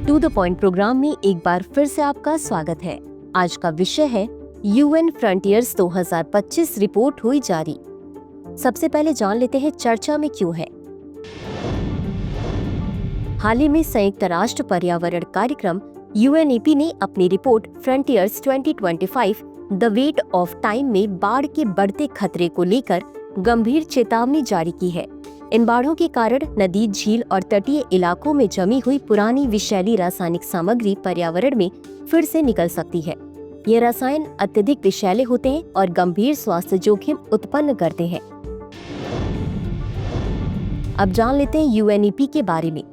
To the point programme में एक बार फिर से आपका स्वागत है। आज का विषय है यूएन फ्रंटियर्स 2025 रिपोर्ट हुई जारी। सबसे पहले जान लेते हैं चर्चा में क्यों है। हाल ही में संयुक्त राष्ट्र पर्यावरण कार्यक्रम यूएनईपी ने अपनी report frontiers 2025 the weight of time में बाढ़ के बढ़ते खतरे को लेकर गंभीर चेतावनी जारी की है। इन बाढ़ों के कारण नदी, झील और तटीय इलाकों में जमी हुई पुरानी विषैली रासायनिक सामग्री पर्यावरण में फिर से निकल सकती है। ये रसायन अत्यधिक विषैले होते हैं और गंभीर स्वास्थ्य जोखिम उत्पन्न करते हैं। अब जान लेते हैं यूएनईपी के बारे में।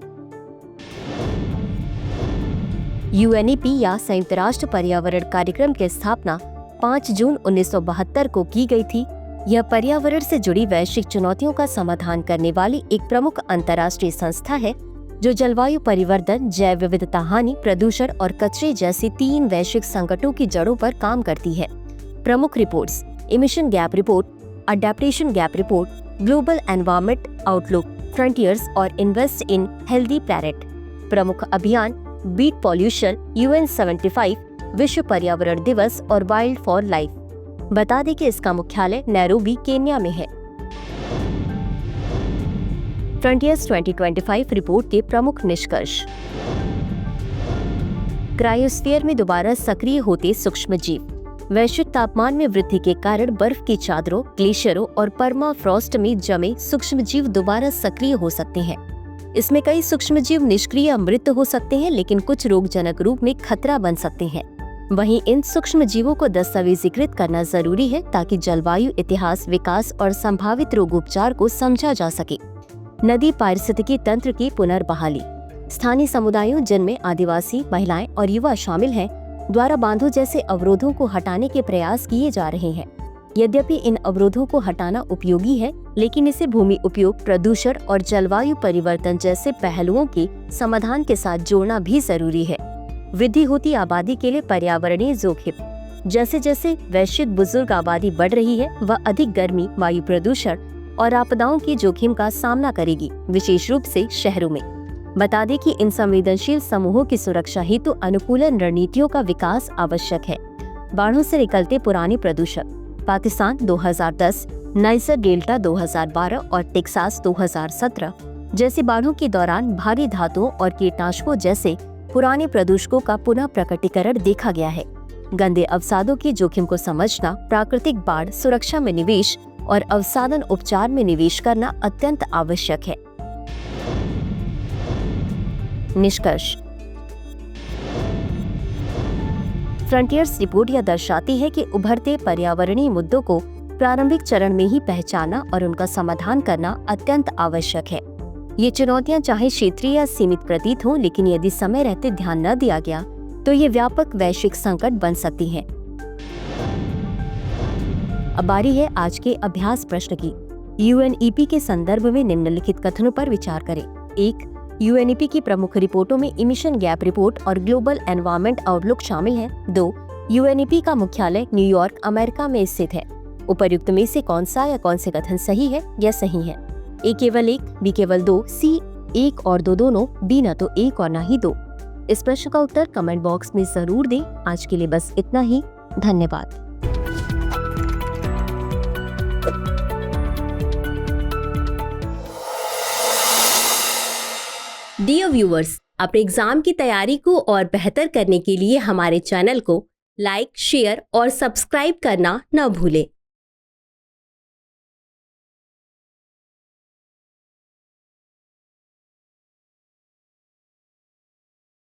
यूएनईपी या संयुक्त राष्ट्र पर्यावरण कार्यक्रम की स्थापना 5 जून 1972 को की गई थी। यह पर्यावरण से जुड़ी वैश्विक चुनौतियों का समाधान करने वाली एक प्रमुख अंतर्राष्ट्रीय संस्था है जो जलवायु परिवर्तन, जैव विविधता हानि, प्रदूषण और कचरे जैसे 3 वैश्विक संकटों की जड़ों पर काम करती है। प्रमुख reports: emission gap report, adaptation gap report, global environment outlook, frontiers और इन्वेस्ट इन हेल्दी प्लैनेट। प्रमुख अभियान: बीट पॉल्यूशन, यूएन 75, विश्व पर्यावरण दिवस और वाइल्ड फॉर लाइफ। बता दें कि इसका मुख्यालय नैरोबी, केन्या में है। फ्रंटियर्स 2025 रिपोर्ट के प्रमुख निष्कर्ष: क्रायोस्फीयर में दोबारा सक्रिय होते सूक्ष्मजीव। वैश्विक तापमान में वृद्धि के कारण बर्फ की चादरों, ग्लेशियरों और परमाफ्रॉस्ट में जमे सूक्ष्मजीव दोबारा सक्रिय हो सकते हैं। इसमें कई सूक्ष्मजीव निष्क्रिय मृत हो सकते हैं, लेकिन कुछ रोगजनक रूप में खतरा बन सकते हैं। वहीं इन सूक्ष्मजीवों को दस्तावेजीकृत करना जरूरी है ताकि जलवायु इतिहास, विकास और संभावित रोगोपचार को समझा जा सके। नदी पारिस्थितिकी तंत्र की पुनर्बहाली: स्थानीय समुदायों, जिनमें आदिवासी, महिलाएं और युवा शामिल हैं, द्वारा बांधों जैसे अवरोधों को हटाने के प्रयास किए जा रहे हैं। यद्यपि इन अवरोधों को हटाना उपयोगी है, लेकिन इसे भूमि उपयोग, प्रदूषण और जलवायु परिवर्तन जैसे पहलुओं के समाधान के साथ जोड़ना भी जरूरी है। वृद्धि होती आबादी के लिए पर्यावरणीय जोखिम: जैसे जैसे वैश्विक बुजुर्ग आबादी बढ़ रही है, वह अधिक गर्मी, वायु प्रदूषण और आपदाओं के जोखिम का सामना करेगी, विशेष रूप से शहरों में। बता दें कि इन संवेदनशील समूहों की सुरक्षा हेतु अनुकूलन रणनीतियों का विकास आवश्यक है। बाढ़ों से निकलते पुराने प्रदूषक: पाकिस्तान 2010, नाइजर डेल्टा 2012 और टेक्सास 2017 जैसे बाढ़ों के दौरान भारी धातुओं और कीटनाशकों जैसे पुराने प्रदूषकों का पुनः प्रकटीकरण देखा गया है। गंदे अवसादों के जोखिम को समझना, प्राकृतिक बाढ़ सुरक्षा में निवेश और अवसादन उपचार में निवेश करना अत्यंत आवश्यक है। निष्कर्ष: फ्रंटियर्स रिपोर्ट यह दर्शाती है कि उभरते पर्यावरणीय मुद्दों को प्रारंभिक चरण में ही पहचानना और उनका समाधान करना अत्यंत आवश्यक है। ये चुनौतियां चाहे क्षेत्रीय या सीमित प्रतीत हों, लेकिन यदि समय रहते ध्यान न दिया गया तो ये व्यापक वैश्विक संकट बन सकती हैं। अब बारी है आज के अभ्यास प्रश्न की। यूएनईपी के संदर्भ में निम्नलिखित कथनों पर विचार करें। 1. यूएनईपी की प्रमुख रिपोर्टों में इमिशन गैप रिपोर्ट और ग्लोबल एनवायरनमेंट आउटलुक शामिल है। 2. यूएनईपी का मुख्यालय न्यूयॉर्क, अमेरिका में स्थित है। उपर्युक्त में से कौन सा या कौन से कथन सही है या सही है? ए केवल 1, बी केवल 2, सी 1 और 2 दोनों, डी न तो 1 और न ही 2। इस प्रश्न का उत्तर कमेंट बॉक्स में जरूर दें। आज के लिए बस इतना ही। धन्यवाद। डियर व्यूअर्स, अपने एग्जाम की तैयारी को और बेहतर करने के लिए हमारे चैनल को लाइक, शेयर और सब्सक्राइब करना न भूलें।